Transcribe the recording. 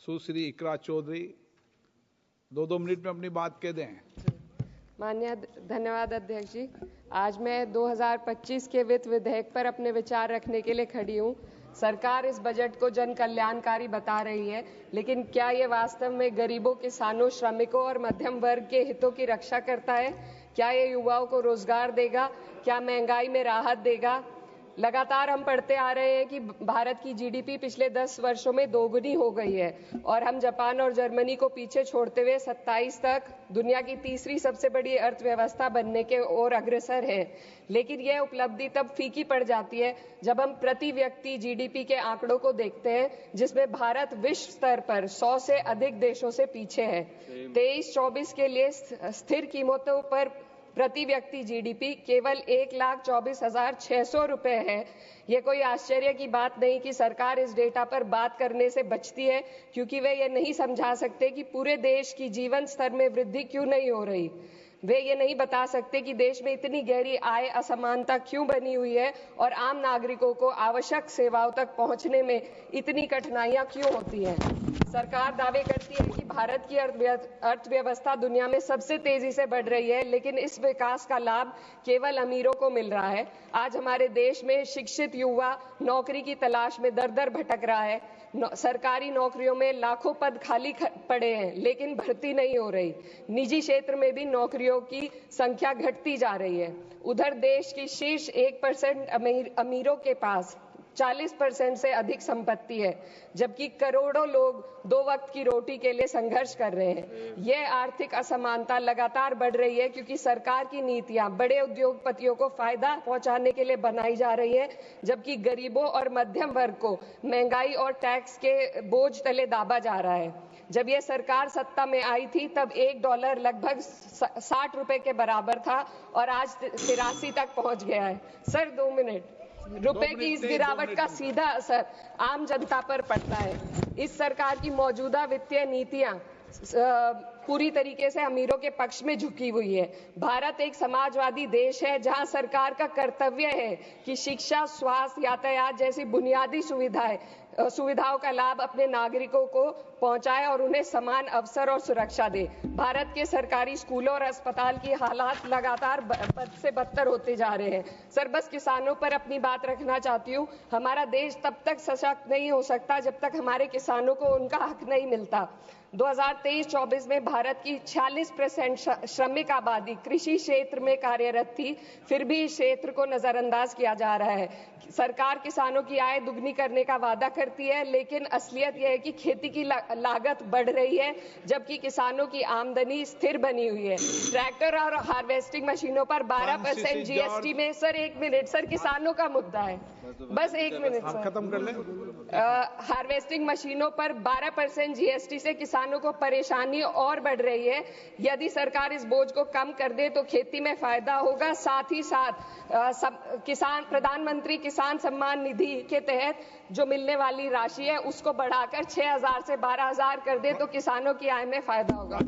सुश्री इकरा Chaudhary 2 minute में अपनी बात कह दें। माननीय धन्यवाद अध्यक्ष जी। आज मैं 2025 के वित्त विधेयक पर अपने विचार रखने के लिए खड़ी हूँ। सरकार इस बजट को जन कल्याणकारी बता रही है, लेकिन क्या ये वास्तव में गरीबों, किसानों, श्रमिकों और मध्यम वर्ग के हितों की रक्षा करता है? क्या ये युवाओं को रोजगार देगा? क्या महंगाई में राहत देगा? लगातार हम पढ़ते आ रहे हैं कि भारत की जीडीपी पिछले 10 वर्षों में दोगुनी हो गई है और हम जापान और जर्मनी को पीछे छोड़ते हुए 27 तक दुनिया की तीसरी सबसे बड़ी अर्थव्यवस्था बनने के ओर अग्रसर है। लेकिन यह उपलब्धि तब फीकी पड़ जाती है जब हम प्रति व्यक्ति जीडीपी के आंकड़ों को देखते हैं, जिसमें भारत विश्व स्तर पर 100 से अधिक देशों से पीछे है। 23-24 के लिए स्थिर कीमतों पर प्रति व्यक्ति जीडीपी केवल 1,24,600 रुपए है। ये कोई आश्चर्य की बात नहीं कि सरकार इस डेटा पर बात करने से बचती है, क्योंकि वे ये नहीं समझा सकते कि पूरे देश की जीवन स्तर में वृद्धि क्यों नहीं हो रही। वे ये नहीं बता सकते कि देश में इतनी गहरी आय असमानता क्यों बनी हुई है और आम नागरिकों को आवश्यक सेवाओं तक पहुंचने में इतनी कठिनाइयां क्यों होती हैं। सरकार दावे करती है कि भारत की अर्थव्यवस्था दुनिया में सबसे तेजी से बढ़ रही है, लेकिन इस विकास का लाभ केवल अमीरों को मिल रहा है। आज हमारे देश में शिक्षित युवा नौकरी की तलाश में दर-दर भटक रहा है। सरकारी नौकरियों में लाखों पद खाली पड़े हैं, लेकिन भर्ती नहीं हो रही। निजी क्षेत्र में भी नौकरियों की संख्या घटती जा रही है। उधर देश की शीर्ष 1% अमीरों के पास 40% से अधिक संपत्ति है, जबकि करोड़ों लोग 2 वक्त की रोटी के लिए संघर्ष कर रहे हैं। यह आर्थिक असमानता लगातार बढ़ रही है क्योंकि सरकार की नीतियां बड़े उद्योगपतियों को फायदा पहुंचाने के लिए बनाई जा रही है, जबकि गरीबों और मध्यम वर्ग को महंगाई और टैक्स के बोझ तले दाबा जा रहा है। जब यह सरकार सत्ता में आई थी तब $1 लगभग 60 रुपए के बराबर था और आज 83 तक पहुंच गया है। Sir 2 minute. रुपए की इस गिरावट का सीधा असर आम जनता पर पड़ता है। इस सरकार की मौजूदा वित्तीय नीतियां पूरी तरीके से अमीरों के पक्ष में झुकी हुई है। भारत एक समाजवादी देश है जहां सरकार का कर्तव्य है कि शिक्षा, स्वास्थ्य, यातायात जैसी बुनियादी सुविधाओं का लाभ अपने नागरिकों को पहुंचाए और उन्हें समान अवसर और सुरक्षा दे। भारत के सरकारी स्कूलों और अस्पताल की हालात लगातार बद से बदतर होते जा रहे हैं। सर बस किसानों पर अपनी बात रखना चाहती हूँ। हमारा देश तब तक सशक्त नहीं हो सकता जब तक हमारे किसानों को उनका हक नहीं मिलता। 2023-24 में भारत की 46% श्रमिक आबादी कृषि क्षेत्र में कार्यरत थी, फिर भी इस क्षेत्र को नजरअंदाज किया जा रहा है। सरकार किसानों की आय दुगनी करने का वादा करती है, लेकिन असलियत यह है कि खेती की लागत बढ़ रही है, जबकि किसानों की आमदनी स्थिर बनी हुई है। ट्रैक्टर और हार्वेस्टिंग मशीनों पर 12% जीएसटी में सर 1 मिनट सर, किसानों का मुद्दा है, बस 1 मिनट सर, खत्म कर लें। हार्वेस्टिंग मशीनों पर 12% जीएसटी से किसानों को परेशानी और बढ़ रही है। यदि सरकार इस बोझ को कम कर दे तो खेती में फायदा होगा। साथ ही साथ किसान प्रधानमंत्री किसान सम्मान निधि के तहत जो मिलने वाली राशि है उसको बढ़ाकर 6,000 से 12,000 कर दे तो किसानों की आय में फायदा होगा।